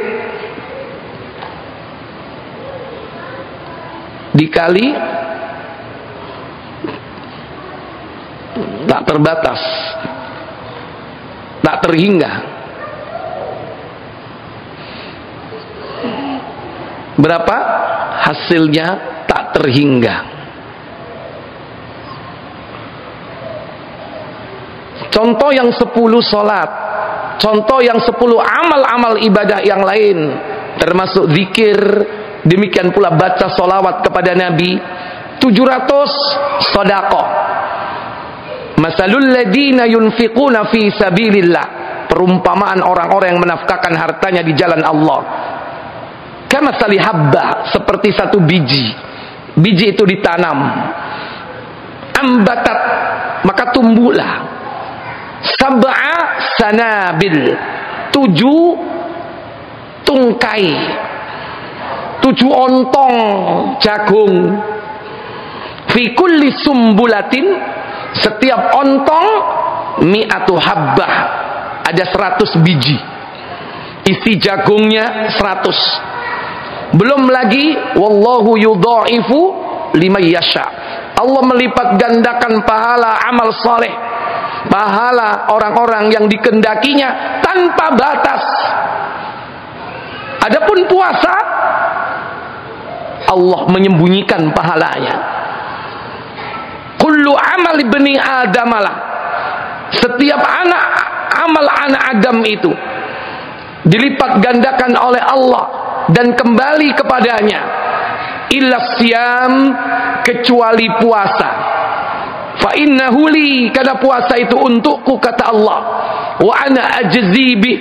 dikali tak terbatas, tak terhingga. Berapa hasilnya? Tak terhingga. Contoh yang 10 solat, contoh yang 10 amal-amal ibadah yang lain, termasuk zikir, demikian pula baca solawat kepada Nabi, 700 sedekah. Masalul ladina yunfiquna fi sabilillah, perumpamaan orang-orang yang menafkahkan hartanya di jalan Allah. Kamatsali habba, seperti satu biji. Biji itu ditanam, ambatat, maka tumbuhlah. Sab'a sanabil, 7 tungkai, 7 ontong jagung. Fi kulli sumbulatin, setiap ontong mi'atu habbah, ada 100 biji. Isi jagungnya 100. Belum lagi wallahu yudha'ifu liman yasha. Allah melipat gandakan pahala amal soleh, pahala orang-orang yang dikendakinya tanpa batas. Adapun puasa, Allah menyembunyikan pahalanya. Kullu amal ibni adamalah, setiap amal anak Adam itu dilipat gandakan oleh Allah dan kembali kepadanya. Illa siyam, kecuali puasa. Fa innahu li, karena puasa itu untukku, kata Allah. Wa ana ajzi bih,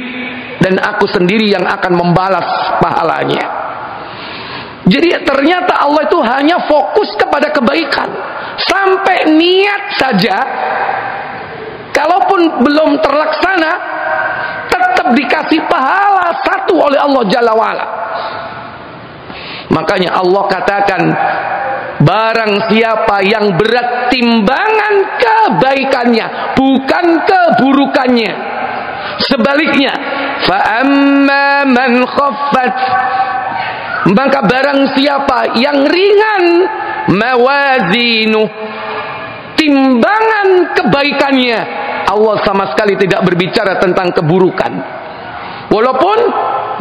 dan aku sendiri yang akan membalas pahalanya. Jadi ternyata Allah itu hanya fokus kepada kebaikan. Sampai niat saja, kalaupun belum terlaksana, tetap dikasih pahala satu oleh Allah Jalla wa'ala. Makanya Allah katakan, barang siapa yang berat timbangan kebaikannya, bukan keburukannya. Sebaliknya, fa amma man khaffat, maka barang siapa yang ringan mawazinu, timbangan kebaikannya, Allah sama sekali tidak berbicara tentang keburukan. Walaupun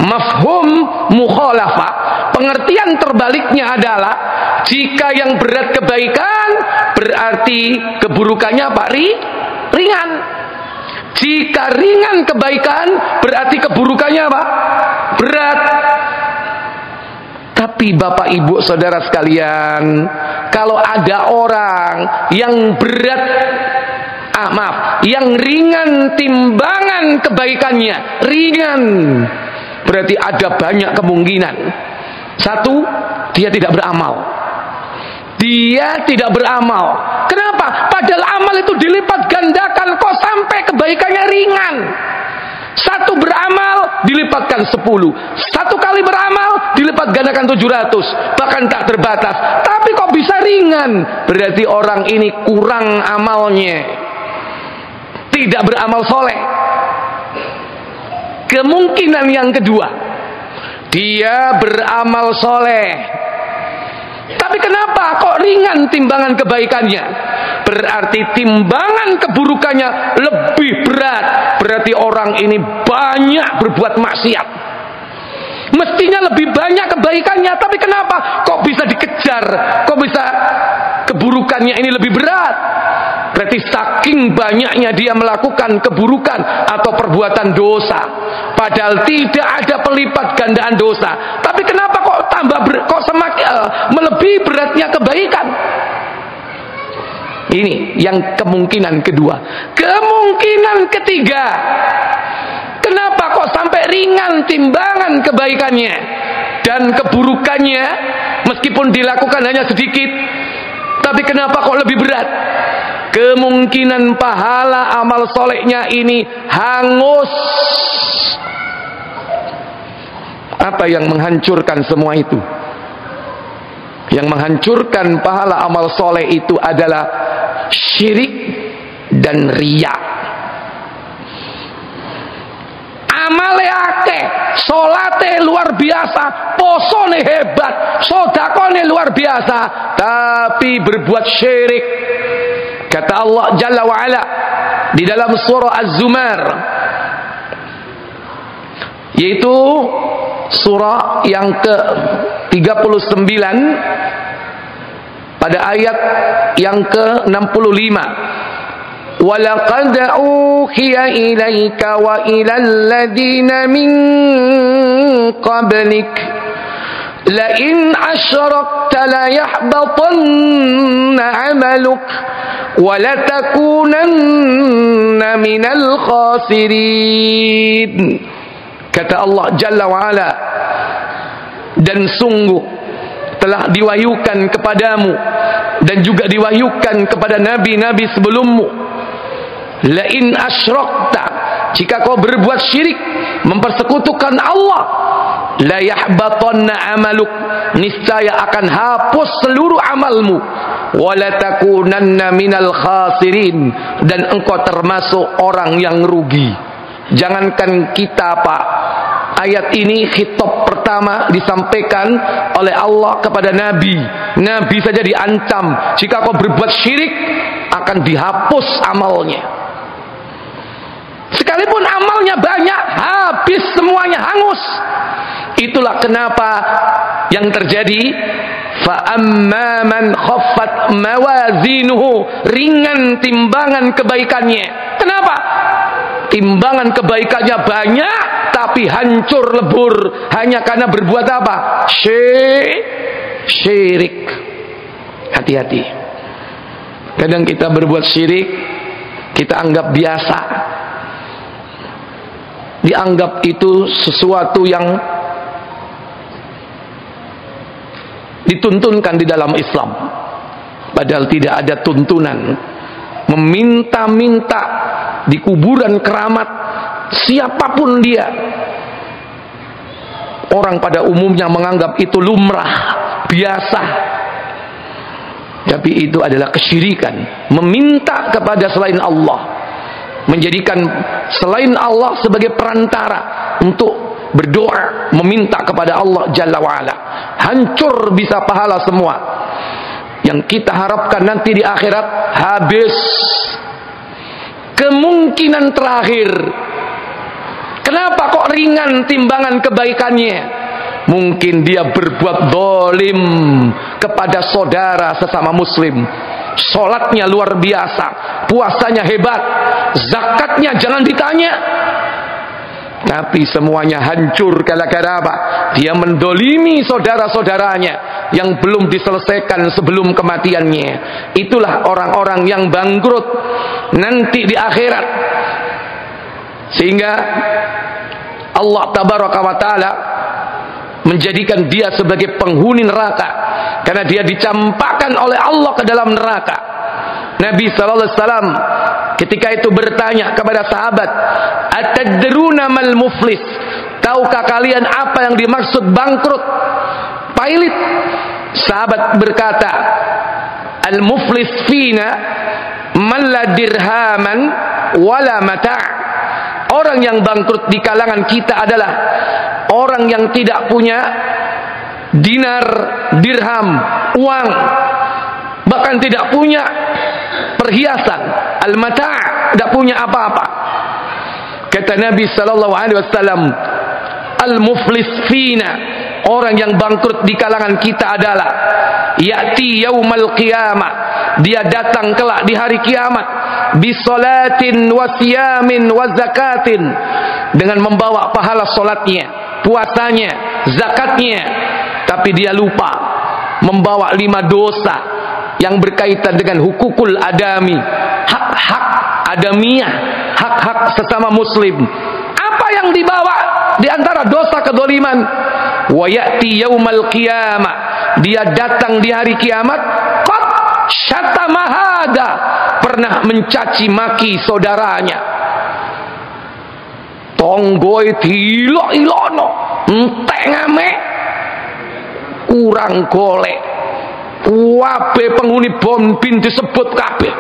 mafhum mukhalafah, pengertian terbaliknya adalah jika yang berat kebaikan berarti keburukannya apa? Ringan. Jika ringan kebaikan berarti keburukannya apa? Berat. Tapi Bapak Ibu Saudara sekalian, kalau ada orang yang berat, yang ringan timbangan kebaikannya, ringan, berarti ada banyak kemungkinan. Satu, dia tidak beramal. Dia tidak beramal. Kenapa? Padahal amal itu dilipat gandakan, kok sampai kebaikannya ringan. Satu beramal dilipatkan 10. Satu kali beramal dilipat gandakan 700. Bahkan tak terbatas. Tapi kok bisa ringan? Berarti orang ini kurang amalnya, tidak beramal soleh. Kemungkinan yang kedua, dia beramal soleh, tapi kenapa kok ringan timbangan kebaikannya? Berarti timbangan keburukannya lebih berat. Berarti orang ini banyak berbuat maksiat. Mestinya lebih banyak kebaikannya, tapi kenapa kok bisa dikejar? Kok bisa keburukannya ini lebih berat? Berarti saking banyaknya dia melakukan keburukan atau perbuatan dosa, padahal tidak ada pelipat gandaan dosa. Tapi kenapa kok kok semakin melebihi beratnya kebaikan? Ini yang kemungkinan kedua. Kemungkinan ketiga, kenapa kok sampai ringan timbangan kebaikannya dan keburukannya, meskipun dilakukan hanya sedikit, tapi kenapa kok lebih berat? Kemungkinan pahala amal solehnya ini hangus. Apa yang menghancurkan semua itu? Yang menghancurkan pahala amal soleh itu adalah syirik dan riya. Amale akeh, salate luar biasa, posone hebat, sedekahne luar biasa, tapi berbuat syirik. Kata Allah Jalla wa Ala di dalam surah Az-Zumar, yaitu surah yang ke-39 pada ayat yang ke-65. وَلَقَدْ أُوحِيَ إِلَيْكَ وَإِلَى الَّذِينَ مِنْ قَبْلِكَ لَئِنْ أَشْرَكْتَ لَيَحْبَطَنَّ عَمَلُكَ وَلَتَكُونَنَّ مِنَ الْخَاسِرِينَ. Kata Allah Jalla wa'ala, dan sungguh telah diwahyukan kepadamu dan juga diwahyukan kepada nabi-nabi sebelummu, lain asyrakta, jika kau berbuat syirik, mempersekutukan Allah, la yahbatanna amaluk, niscaya akan hapus seluruh amalmu, wala takunanna minal khasirin, dan engkau termasuk orang yang rugi. Jangankan kita, Pak, ayat ini khitab pertama disampaikan oleh Allah kepada Nabi. Nabi saja diancam, jika kau berbuat syirik akan dihapus amalnya. Sekalipun amalnya banyak, habis semuanya, hangus. Itulah kenapa yang terjadi, fa amma man khaffat mawazinuhu, ringan timbangan kebaikannya. Kenapa? Timbangan kebaikannya banyak, tapi hancur lebur hanya karena berbuat apa? Syirik. Hati-hati. Kadang kita berbuat syirik, kita anggap biasa. Dianggap itu sesuatu yang dituntunkan di dalam Islam. Padahal tidak ada tuntunan meminta-minta di kuburan keramat siapapun dia. Orang pada umumnya menganggap itu lumrah, biasa. Tapi itu adalah kesyirikan, meminta kepada selain Allah, menjadikan selain Allah sebagai perantara untuk berdoa, meminta kepada Allah Jalla wa'ala. Hancur bisa pahala semua. Yang kita harapkan nanti di akhirat habis. kemungkinan terakhir. Kenapa kok ringan timbangan kebaikannya? Mungkin dia berbuat zalim kepada saudara sesama muslim. Sholatnya luar biasa, puasanya hebat, zakatnya jangan ditanya. Tapi semuanya hancur gara-gara apa? Dia mendolimi saudara-saudaranya yang belum diselesaikan sebelum kematiannya. Itulah orang-orang yang bangkrut nanti di akhirat. Sehingga Allah tabaraka wa ta'ala menjadikan dia sebagai penghuni neraka, karena dia dicampakkan oleh Allah ke dalam neraka. Nabi sallallahu alaihi wasallam ketika itu bertanya kepada sahabat, "Atadruna mal muflis?" Tahukah kalian apa yang dimaksud bangkrut, pailit? Sahabat berkata, "Al muflis fina man la dirhaman wala mata'." Orang yang bangkrut di kalangan kita adalah orang yang tidak punya dinar, dirham, uang, bahkan tidak punya perhiasan, al-mata', tidak punya apa-apa. Kata Nabi sallallahu alaihi wasallam, al-muflis fina, orang yang bangkrut di kalangan kita adalah ya'ti yaumal qiyamah, dia datang kelak di hari kiamat, bisolatin wa siyamin wa zakatin, dengan membawa pahala solatnya, puasanya, zakatnya, tapi dia lupa membawa 5 dosa yang berkaitan dengan hukukul adami, hak-hak adamiyah, hak-hak sesama muslim. Apa yang dibawa di antara dosa kedoliman? Wa ya'ti yaumal qiyamah, dia datang di hari kiamat, qad syatamahada, pernah mencaci maki saudaranya. Tonggoy tilok-ilono, entek ngame, kurang golek. Wabe penghuni Bonbin disebut kabeh.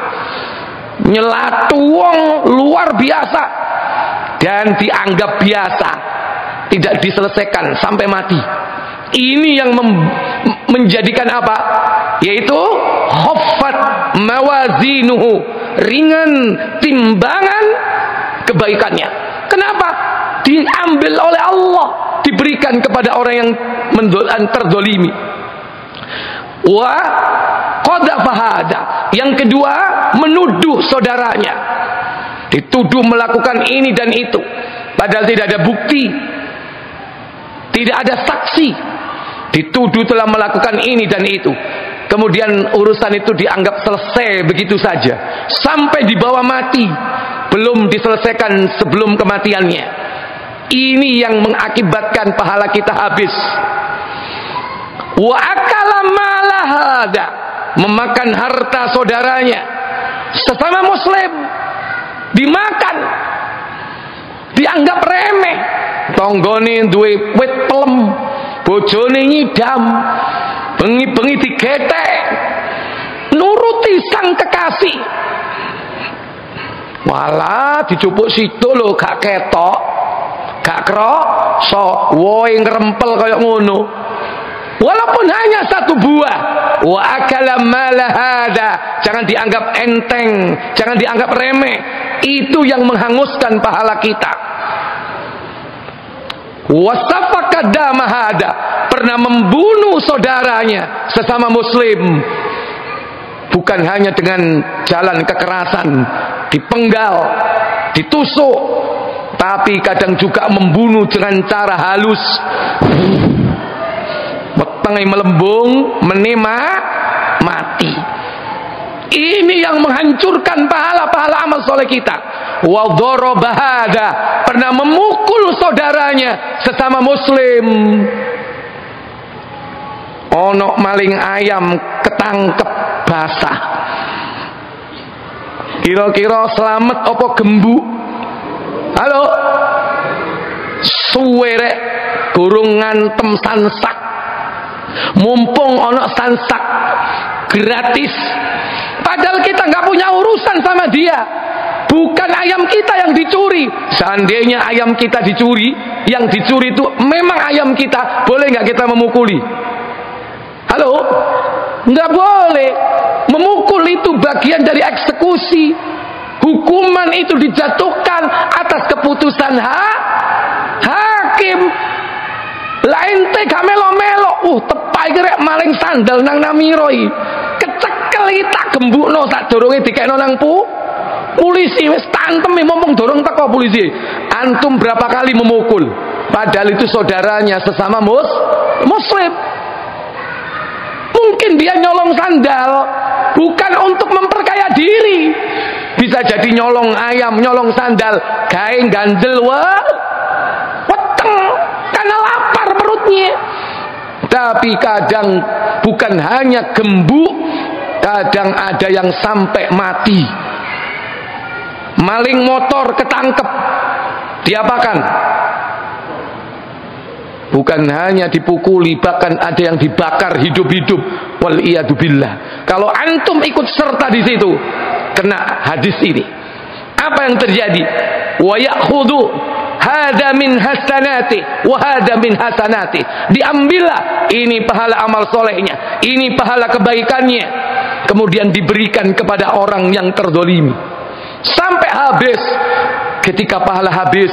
Nyelatu wong luar biasa dan dianggap biasa, tidak diselesaikan sampai mati. Ini yang menjadikan apa? Yaitu khaffat mawazinuhu, ringan timbangan kebaikannya. Kenapa? Diambil oleh Allah, diberikan kepada orang yang terdolimi. Wa qadafahada, yang kedua menuduh saudaranya, dituduh melakukan ini dan itu, padahal tidak ada bukti, tidak ada saksi, dituduh telah melakukan ini dan itu. Kemudian urusan itu dianggap selesai begitu saja, sampai dibawa mati, belum diselesaikan sebelum kematiannya. Ini yang mengakibatkan pahala kita habis. Wa akala malahada, memakan harta saudaranya sesama muslim, dimakan, dianggap remeh. Tonggone duwe wit pelem, bojone nyidam, bengi-bengi digetek, nuruti sang kekasih. Walah dijupuk situ lho, gak ketok, gak krasa, woe ngrempel kaya ngono. Walaupun hanya 1 buah. Wa akala malahada, jangan dianggap enteng, jangan dianggap remeh. Itu yang menghanguskan pahala kita. Wasafaka damahada, pernah membunuh saudaranya sesama muslim, bukan hanya dengan jalan kekerasan, dipenggal, ditusuk, tapi kadang juga membunuh dengan cara halus. Wetenge melembung, menema mati. Ini yang menghancurkan pahala-pahala amal soleh kita. Wa darabahada, pernah memukul saudaranya sesama muslim. Ono maling ayam ketangkep basah, kira-kira selamat apa gembu? Halo, suwere gurung ngantem sansak, mumpung ono sansak gratis, padahal kita nggak punya urusan sama dia. Bukan ayam kita yang dicuri. Seandainya ayam kita dicuri, yang dicuri itu memang ayam kita, boleh nggak kita memukuli? Halo, nggak boleh. Memukul itu bagian dari eksekusi. Hukuman itu dijatuhkan atas keputusan hakim. Lah ente gak melo-melo, tepai gerek maling sandal nang namiroi. Kecekel tak gembukno sak doronge dikekno nang polisi, wis tantemi ngomong dorong teko polisi. Antum berapa kali memukul? Padahal itu saudaranya sesama muslim. Mungkin dia nyolong sandal bukan untuk memperkaya diri. Bisa jadi nyolong ayam, nyolong sandal, gawe gandel weteng karena lapar perutnya. Tapi kadang bukan hanya gembuk, kadang ada yang sampai mati. Maling motor ketangkep, diapakan? Bukan hanya dipukuli, bahkan ada yang dibakar hidup-hidup. Wal iyadu billah. Kalau antum ikut serta di situ, kena hadis ini. Apa yang terjadi? Wa ya'khudhu hada min hasanati wa hada min hasanati. Diambillah ini pahala amal solehnya, ini pahala kebaikannya, kemudian diberikan kepada orang yang terdolimi sampai habis. Ketika pahala habis,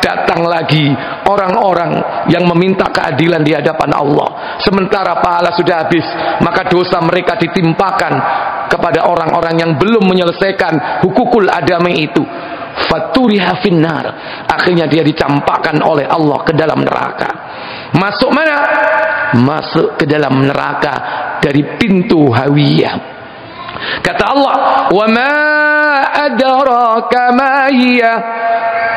datang lagi orang-orang yang meminta keadilan di hadapan Allah. Sementara pahala sudah habis, maka dosa mereka ditimpakan kepada orang-orang yang belum menyelesaikan hukukul adami itu. Faturiha finnar. Akhirnya dia dicampakkan oleh Allah ke dalam neraka. Masuk mana? Masuk ke dalam neraka dari pintu hawiyah. Kata Allah, wa ma adraka ma hiya.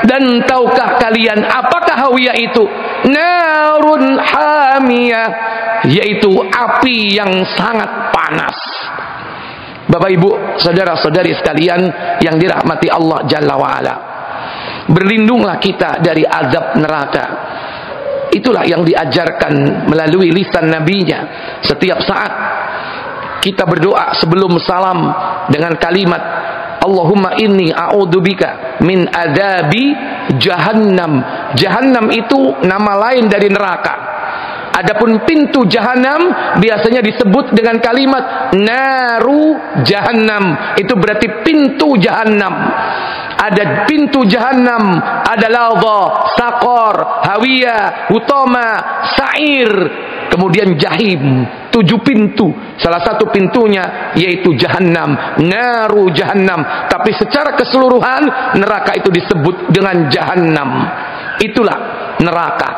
Dan tahukah kalian apakah hawiyah itu? Narun hamiyah, yaitu api yang sangat panas. Bapak Ibu, saudara-saudari sekalian yang dirahmati Allah Jalla wa Ala, berlindunglah kita dari azab neraka. Itulah yang diajarkan melalui lisan nabinya. Setiap saat kita berdoa sebelum salam dengan kalimat Allahumma inni a'udzubika min adzabi jahannam. Jahannam itu nama lain dari neraka. Adapun pintu jahannam biasanya disebut dengan kalimat naru jahannam. Itu berarti pintu jahannam. Ada pintu jahannam, ada ladha, saqar, hawiyah, hutama, sa'ir, kemudian jahim. 7 pintu. Salah satu pintunya yaitu jahannam, naru jahannam. Tapi secara keseluruhan neraka itu disebut dengan jahannam. Itulah neraka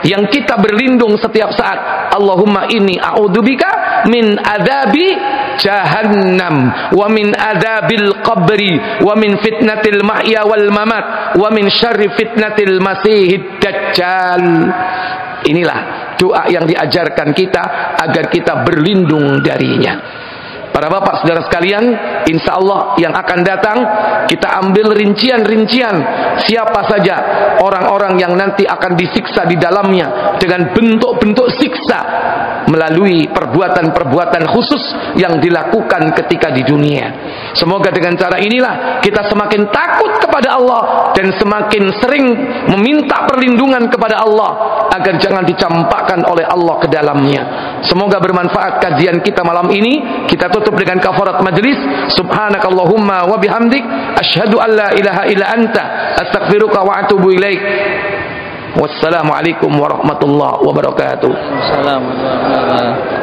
yang kita berlindung setiap saat. Allahumma inni a'udzubika min adzabi jahannam wa min adzabil qabri wa min fitnatil mahya wal mamat wa min syarri fitnatil masihid dajjal. Inilah doa yang diajarkan kita agar kita berlindung darinya. Para bapak saudara sekalian, insya Allah yang akan datang kita ambil rincian-rincian siapa saja orang-orang yang nanti akan disiksa di dalamnya dengan bentuk-bentuk siksa melalui perbuatan-perbuatan khusus yang dilakukan ketika di dunia. Semoga dengan cara inilah kita semakin takut kepada Allah dan semakin sering meminta perlindungan kepada Allah agar jangan dicampakkan oleh Allah ke dalamnya. Semoga bermanfaat kajian kita malam ini. Kita tutup dengan kafarat majlis. Subhanakallahumma wa bihamdik asyhadu an la ilaha illa anta astaghfiruka wa atubu ilaik. Wassalamualaikum warahmatullahi wabarakatuh. Assalamualaikum warahmatullahi wabarakatuh.